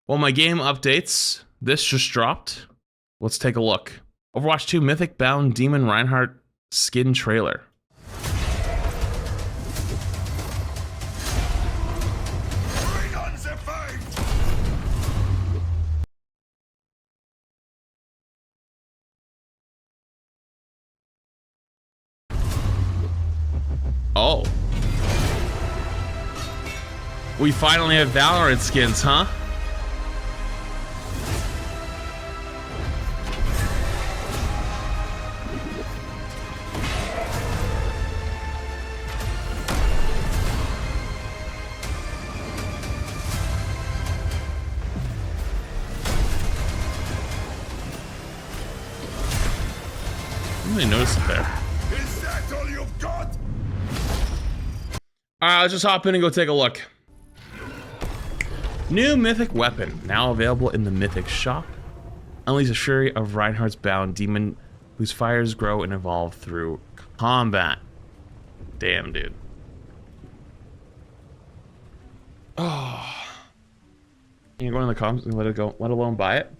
Well, my game updates. This just dropped. Let's take a look. Overwatch 2 Mythic Bound Demon Reinhardt skin trailer. Oh. We finally have Valorant skins, huh? I didn't really notice it there. Is that all you've got? Alright, let's just hop in and go take a look. New Mythic weapon, now available in the Mythic shop. Unleash a fury of Reinhardt's bound demon whose fires grow and evolve through combat. Damn, dude. Oh. You go in the comms and let it go, let alone buy it?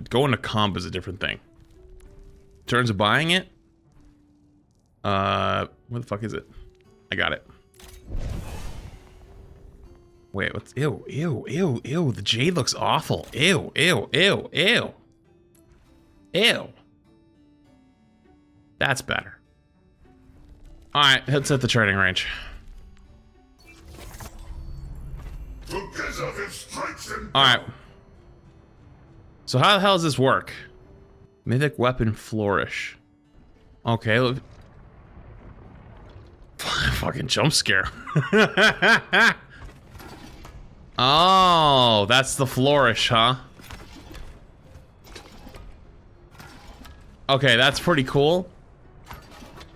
Going to comp is a different thing. In terms of buying it, where the fuck is it? I got it. Wait, what's, ew, the jade looks awful. Ew. That's better. Alright, let's hit the training range. Alright. So how the hell does this work? Mythic weapon flourish. Okay, fucking jump scare. Oh, that's the flourish, huh? Okay, that's pretty cool.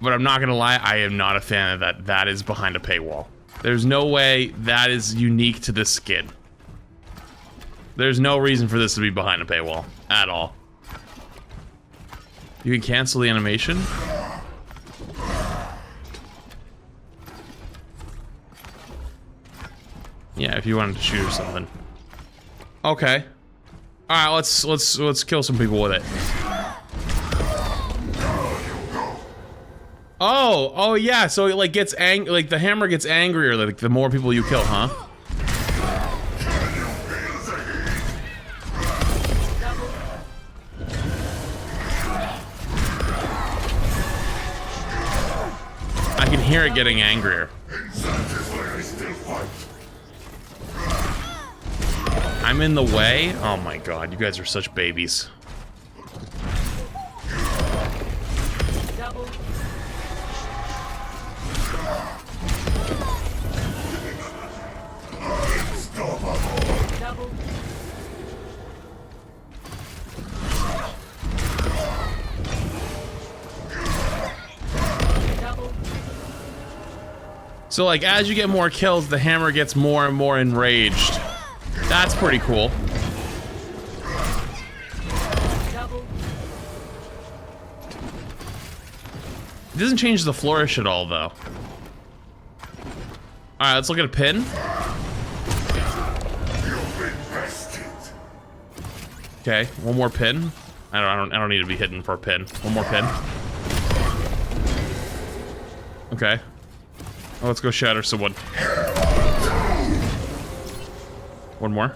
But I'm not gonna lie, I am not a fan of that. That is behind a paywall. There's no way that is unique to this skin. There's no reason for this to be behind a paywall at all. You can cancel the animation. Yeah, if you wanted to shoot or something. Okay. All right, let's kill some people with it. Oh yeah. So it like gets like the hammer gets angrier like the more people you kill, huh? I can hear it getting angrier. I'm in the way? Oh my god, you guys are such babies. So like as you get more kills, the hammer gets more and more enraged. That's pretty cool. It doesn't change the flourish at all, though. Alright, let's look at a pin. Okay, one more pin. I don't need to be hidden for a pin. One more pin. Okay. Oh, let's go shatter someone. One more.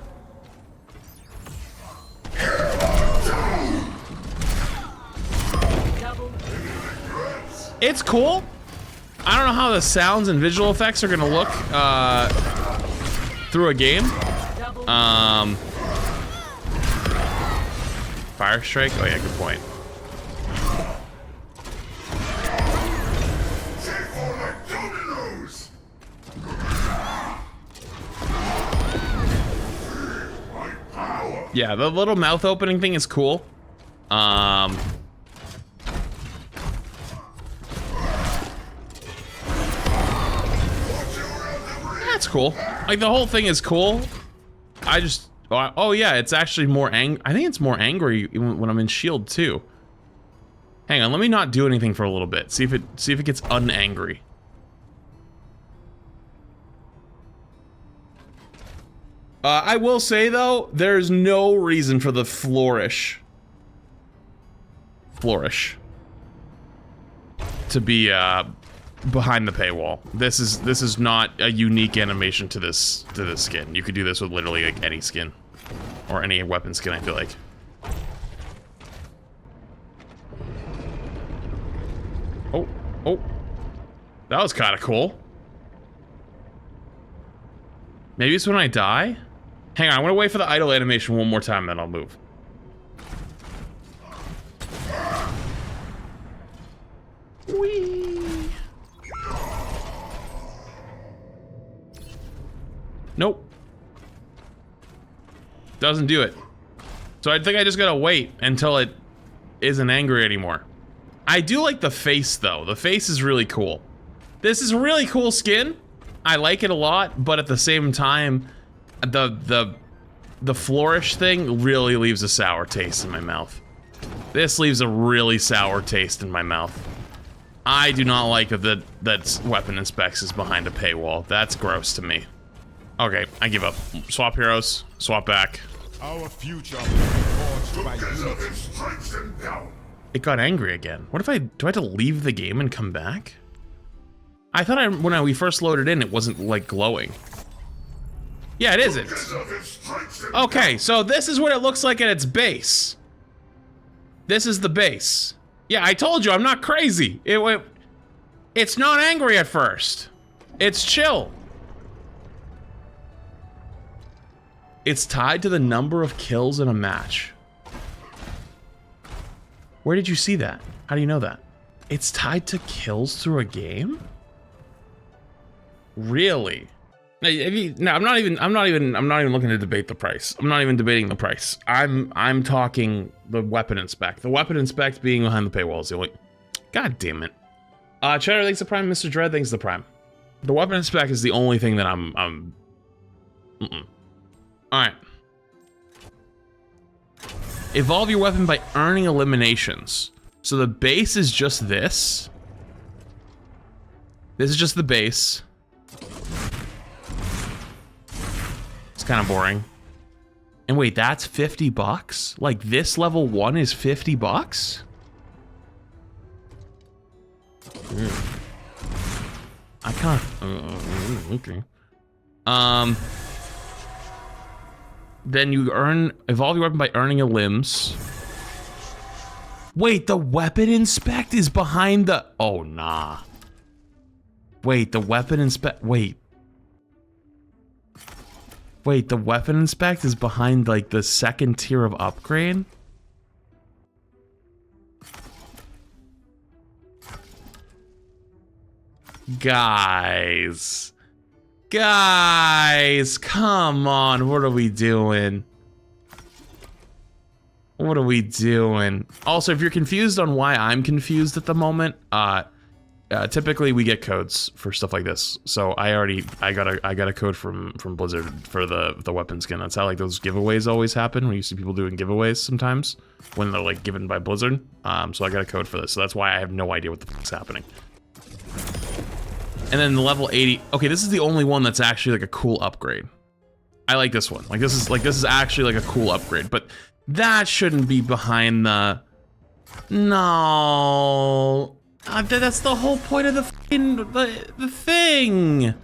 It's cool. I don't know how the sounds and visual effects are gonna look through a game. Fire strike? Oh yeah, good point. Yeah, the little mouth opening thing is cool. That's cool. Like the whole thing is cool. I just, oh yeah, it's actually more I think it's more angry when I'm in shield too. Hang on, let me not do anything for a little bit. See if it gets unangry. I will say though, there's no reason for the flourish to be behind the paywall. This is not a unique animation to this skin. You could do this with literally like any skin or any weapon skin, I feel like. Oh, that was kind of cool. Maybe it's when I die? Hang on, I want to wait for the idle animation one more time, then I'll move. Whee! Nope. Doesn't do it. So I think I just gotta wait until it isn't angry anymore. I do like the face though. The face is really cool. This is a really cool skin. I like it a lot, but at the same time, the flourish thing really leaves a sour taste in my mouth. This leaves a really sour taste in my mouth. I do not like that weapon and specs is behind a paywall. That's gross to me. Okay, I give up. Swap heroes, swap back. Our future will be forged by you. It got angry again. What if do I have to leave the game and come back? I thought when we first loaded in, it wasn't like glowing. Yeah, it isn't. Okay, so this is what it looks like at its base. This is the base. Yeah, I told you, I'm not crazy. It's not angry at first. It's chill. It's tied to the number of kills in a match. Where did you see that? How do you know that? It's tied to kills through a game? Really? No, I'm not even looking to debate the price. I'm not even debating the price. I'm talking the weapon inspect. The weapon inspect being behind the paywall is the only. God damn it. Cheddar thanks the prime. Mr. Dread thanks the prime. The weapon inspect is the only thing that I'm. All right. Evolve your weapon by earning eliminations. So the base is just this. This is just the base. It's kind of boring. And wait, that's 50 bucks? Like this level 1 is 50 bucks? I can't. Okay. Then you evolve your weapon by earning a limbs. Wait, the weapon inspect is behind the. Oh nah. Wait, the weapon inspect. Wait, the weapon inspect is behind like the second tier of upgrade? Guys, come on, what are we doing? What are we doing? Also, if you're confused on why I'm confused at the moment, typically we get codes for stuff like this. So I got a code from Blizzard for the weapon skin. That's how like those giveaways always happen. When you see people doing giveaways sometimes when they're like given by Blizzard. So I got a code for this. So that's why I have no idea what the fuck's happening. And then the level 80. Okay, this is the only one that's actually like a cool upgrade. I like this one. Like this is actually like a cool upgrade, but that shouldn't be behind the. No. That's the whole point of the thing.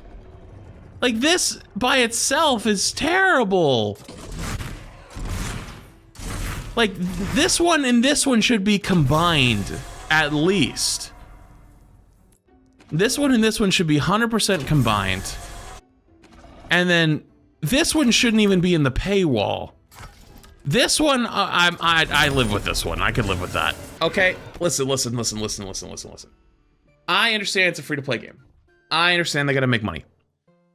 Like this by itself is terrible. Like this one and this one should be combined at least. This one and this one should be 100% combined. And then this one shouldn't even be in the paywall. This one, I live with this one. I could live with that. Okay, listen. I understand it's a free-to-play game. I understand they gotta make money.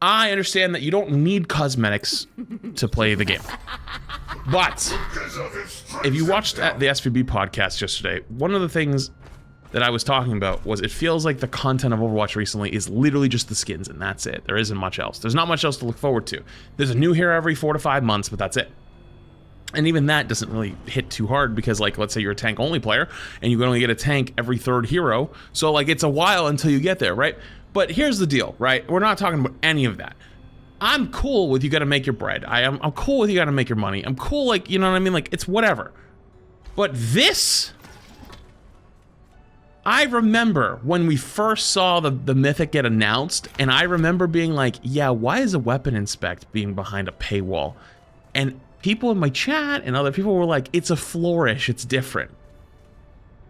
I understand that you don't need cosmetics to play the game. But if you watched the SVB podcast yesterday, one of the things that I was talking about was it feels like the content of Overwatch recently is literally just the skins and that's it. There isn't much else. There's not much else to look forward to. There's a new hero every 4 to 5 months, but that's it. And even that doesn't really hit too hard because like, let's say you're a tank only player and you can only get a tank every 3rd hero. So like it's a while until you get there, right? But here's the deal, right? We're not talking about any of that. I'm cool with you gotta make your bread. I'm cool with you gotta make your money. I'm cool, like, you know what I mean? Like, it's whatever. But this, I remember when we first saw the Mythic get announced, and I remember being like, yeah, why is a weapon inspect being behind a paywall? And people in my chat and other people were like, it's a flourish, it's different.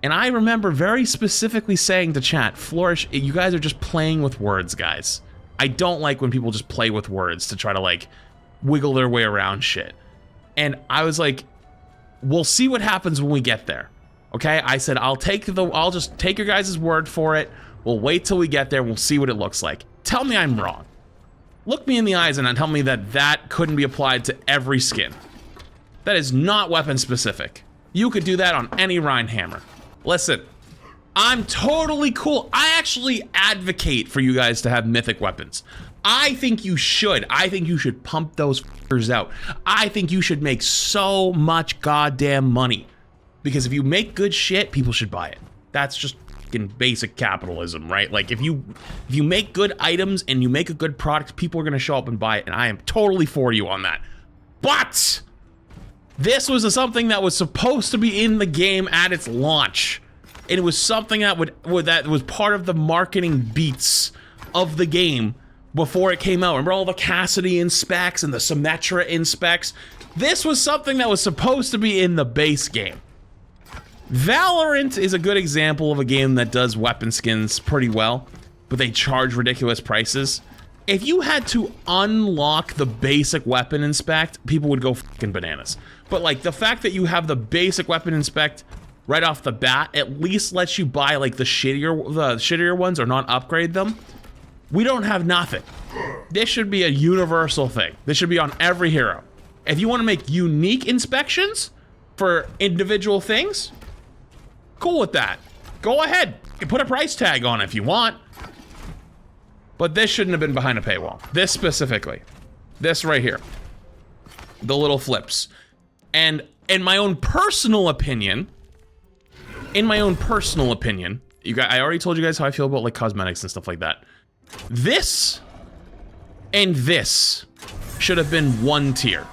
And I remember very specifically saying to chat, flourish, you guys are just playing with words, guys. I don't like when people just play with words to try to like wiggle their way around shit. And I was like, we'll see what happens when we get there. Okay, I said, I'll just take your guys' word for it. We'll wait till we get there. We'll see what it looks like. Tell me I'm wrong. Look me in the eyes and tell me that that couldn't be applied to every skin. That is not weapon specific. You could do that on any Reinhammer. Listen, I'm totally cool. I actually advocate for you guys to have mythic weapons. I think you should. I think you should pump those f***ers out. I think you should make so much goddamn money. Because if you make good shit, people should buy it. That's just fucking basic capitalism, right? Like if you make good items and you make a good product, people are gonna show up and buy it, and I am totally for you on that. But this was something that was supposed to be in the game at its launch. And it was something that that was part of the marketing beats of the game before it came out. Remember all the Cassidy inspects and the Symmetra inspects? This was something that was supposed to be in the base game. Valorant is a good example of a game that does weapon skins pretty well, but they charge ridiculous prices. If you had to unlock the basic weapon inspect, people would go fucking bananas. But like the fact that you have the basic weapon inspect right off the bat at least lets you buy like the shittier ones or not upgrade them. We don't have nothing. This should be a universal thing. This should be on every hero. If you want to make unique inspections for individual things, cool with that. Go ahead. You can put a price tag on it if you want. But this shouldn't have been behind a paywall. This specifically. This right here. The little flips. And in my own personal opinion, you guys, I already told you guys how I feel about like cosmetics and stuff like that. This and this should have been one tier.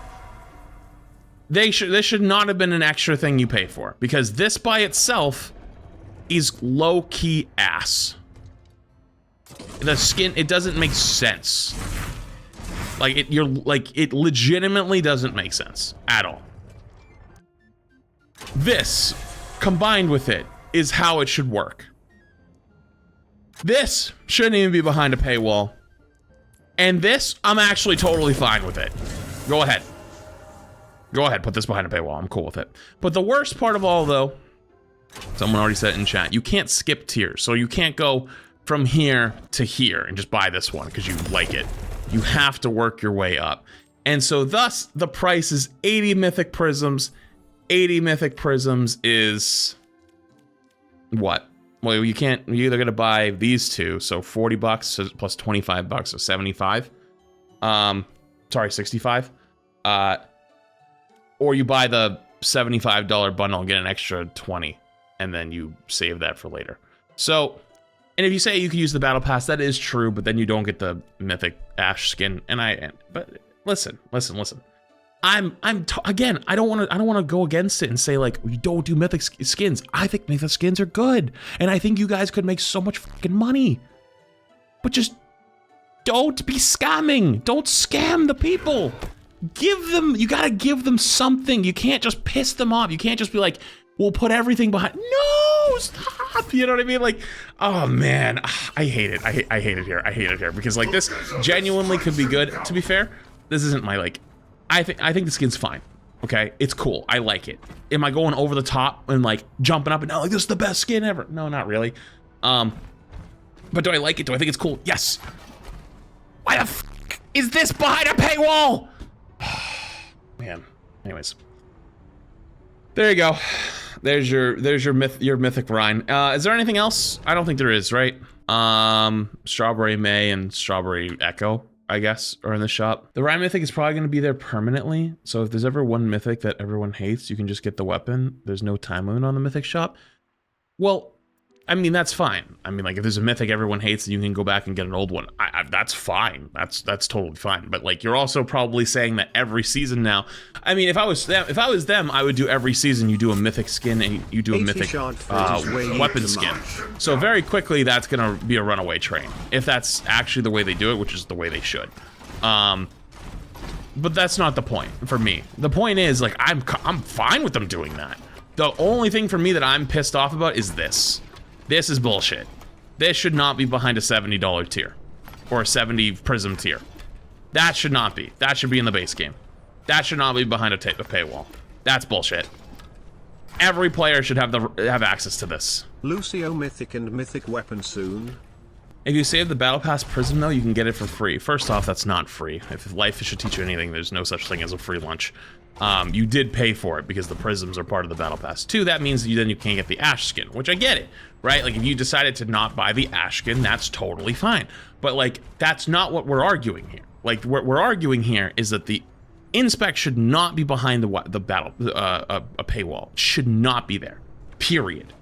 This should not have been an extra thing you pay for, because this by itself is low-key ass. The skin, it doesn't make sense. Like it legitimately doesn't make sense at all. This combined with it is how it should work. This shouldn't even be behind a paywall. And this, I'm actually totally fine with it. Go ahead. Go ahead, put this behind a paywall. I'm cool with it. But the worst part of all, though, someone already said it in chat, you can't skip tiers. So you can't go from here to here and just buy this one because you like it. You have to work your way up. And so thus, the price is 80 mythic prisms. 80 mythic prisms is what? Well, you can't, you're either gonna buy these two, so 40 bucks plus 25 bucks, so 75. Sorry, 65. Or you buy the $75 bundle and get an extra 20, and then you save that for later. So, and if you say you can use the battle pass, that is true, but then you don't get the mythic Ash skin. But listen. Again, I don't want to go against it and say like we don't do mythic skins. I think mythic skins are good, and I think you guys could make so much fucking money. But just don't be scamming. Don't scam the people. You gotta give them something. You can't just piss them off. You can't just be like, we'll put everything behind. No, stop. You know what I mean? Like, oh man, I hate it. I hate it here. I hate it here because like this genuinely could be good. To be fair, this isn't my like. I think the skin's fine. Okay, it's cool. I like it. Am I going over the top and like jumping up and down like this is the best skin ever? No, not really. But do I like it? Do I think it's cool? Yes. Why the f is this behind a paywall? Man. Anyways, there you go. There's your mythic Rhine. Is there anything else? I don't think there is, right? Strawberry May and Strawberry Echo, I guess, are in the shop. The Rhine Mythic is probably going to be there permanently. So if there's ever one Mythic that everyone hates, you can just get the weapon. There's no time limit on the Mythic shop. Well, I mean, that's fine. I mean, like, if there's a mythic everyone hates, then you can go back and get an old one. That's fine. That's totally fine. But like, you're also probably saying that every season now. I mean, if I was them, I would do every season. You do a mythic skin and you do a mythic weapon skin. So very quickly, that's gonna be a runaway train if that's actually the way they do it, which is the way they should. But that's not the point for me. The point is, like, I'm fine with them doing that. The only thing for me that I'm pissed off about is this. This is bullshit. This should not be behind a $70 tier or a 70 prism tier. That should not be. That should be in the base game. That should not be behind a paywall. That's bullshit. Every player should have access to this. Lucio Mythic and Mythic weapon soon. If you save the Battle Pass Prism, though, you can get it for free. First off, that's not free. If life should teach you anything, there's no such thing as a free lunch. You did pay for it because the Prisms are part of the Battle Pass. 2, that means then you can't get the Ash skin, which I get it, right? Like, if you decided to not buy the Ash skin, that's totally fine. But, like, that's not what we're arguing here. Like, what we're arguing here is that the inspect should not be behind a paywall. It should not be there. Period.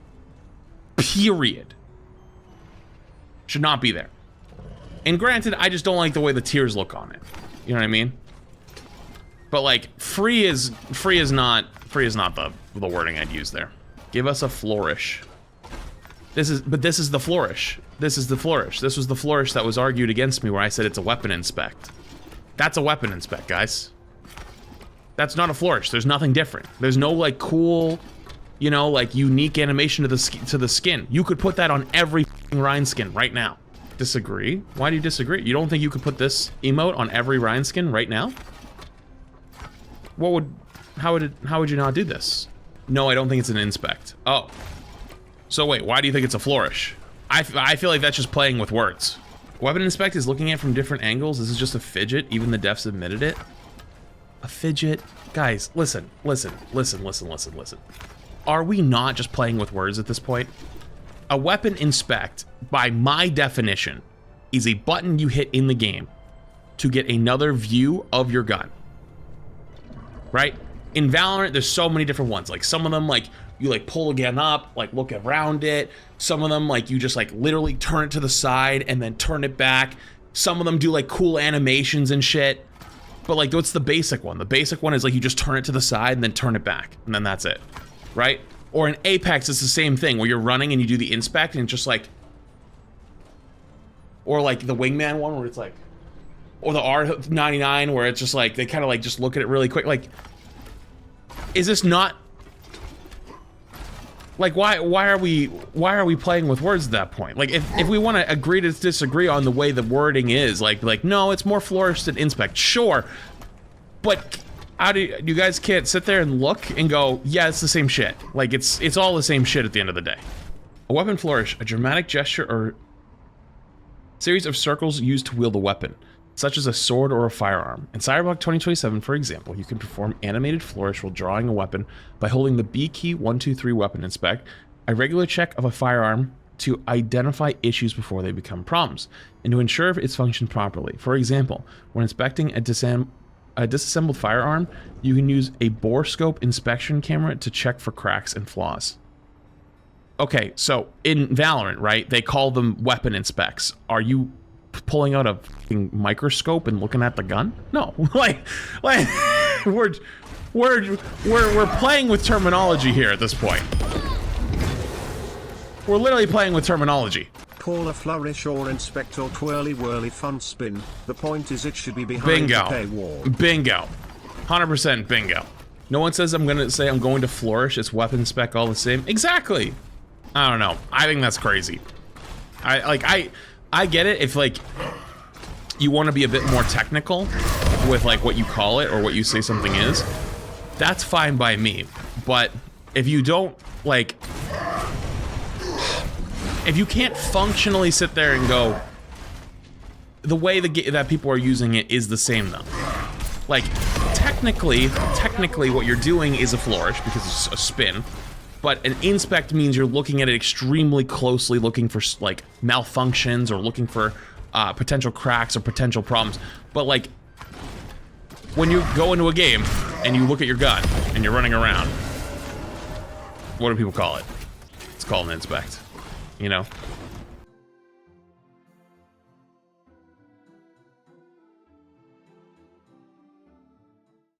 Period. Should not be there. And granted, I just don't like the way the tiers look on it. You know what I mean? But like, free is not the wording I'd use there. Give us a flourish. This is the flourish. This is the flourish. This was the flourish that was argued against me where I said it's a weapon inspect. That's a weapon inspect, guys. That's not a flourish. There's nothing different. There's no like cool, you know, like unique animation to the skin. You could put that on every Rhine skin right now. Disagree? Why do you disagree? You don't think you could put this emote on every Rhine skin right now? How would you not do this? No, I don't think it's an inspect. Oh. So wait, why do you think it's a flourish? I feel like that's just playing with words. Weapon inspect is looking at it from different angles. This is just a fidget. Even the devs admitted it. A fidget? Guys, listen. Are we not just playing with words at this point? A weapon inspect, by my definition, is a button you hit in the game to get another view of your gun. Right? In Valorant, there's so many different ones. Like, some of them, like, you, like, pull a gun up, like, look around it. Some of them, like, you just, like, literally turn it to the side and then turn it back. Some of them do, like, cool animations and shit. But, like, what's the basic one? The basic one is, like, you just turn it to the side and then turn it back. And then that's it. Right? Or in Apex, it's the same thing, where you're running and you do the inspect and it's just, like... Or, like, the Wingman one, where it's, like... Or the R99, where it's just, like, they kind of, like, just look at it really quick. Like... Is this not... Like, why are we playing with words at that point? Like, if we want to agree to disagree on the way the wording is, like no, it's more flourish than inspect, sure, but how do you guys can't sit there and look and go, yeah, it's the same shit. Like, it's all the same shit at the end of the day. A weapon flourish, a dramatic gesture or series of circles used to wield a weapon, such as a sword or a firearm. In Cyberpunk 2027, for example, you can perform animated flourish while drawing a weapon by holding the B key 1, 2, 3 weapon inspect, a regular check of a firearm to identify issues before they become problems, and to ensure if it's functioned properly. For example, when inspecting a disassembled firearm, you can use a bore scope inspection camera to check for cracks and flaws. Okay, so in Valorant, right, they call them weapon inspects. Are you pulling out a microscope and looking at the gun? No, like we're playing with terminology here at this point. We're literally playing with terminology. Call a flourish or inspect or twirly whirly fun spin. The point is it should be behind the paywall. Bingo. 100% bingo. No one says I'm going to flourish. It's weapon spec all the same. Exactly. I don't know. I think that's crazy. I get it if, like, you want to be a bit more technical with, like, what you call it or what you say something is. That's fine by me. But if you don't, like... If you can't functionally sit there and go... The way that people are using it is the same, though. Like, technically what you're doing is a flourish, because it's a spin. But an inspect means you're looking at it extremely closely, looking for, like, malfunctions or looking for potential cracks or potential problems. But, like, when you go into a game and you look at your gun and you're running around, what do people call it? It's called an inspect. you know.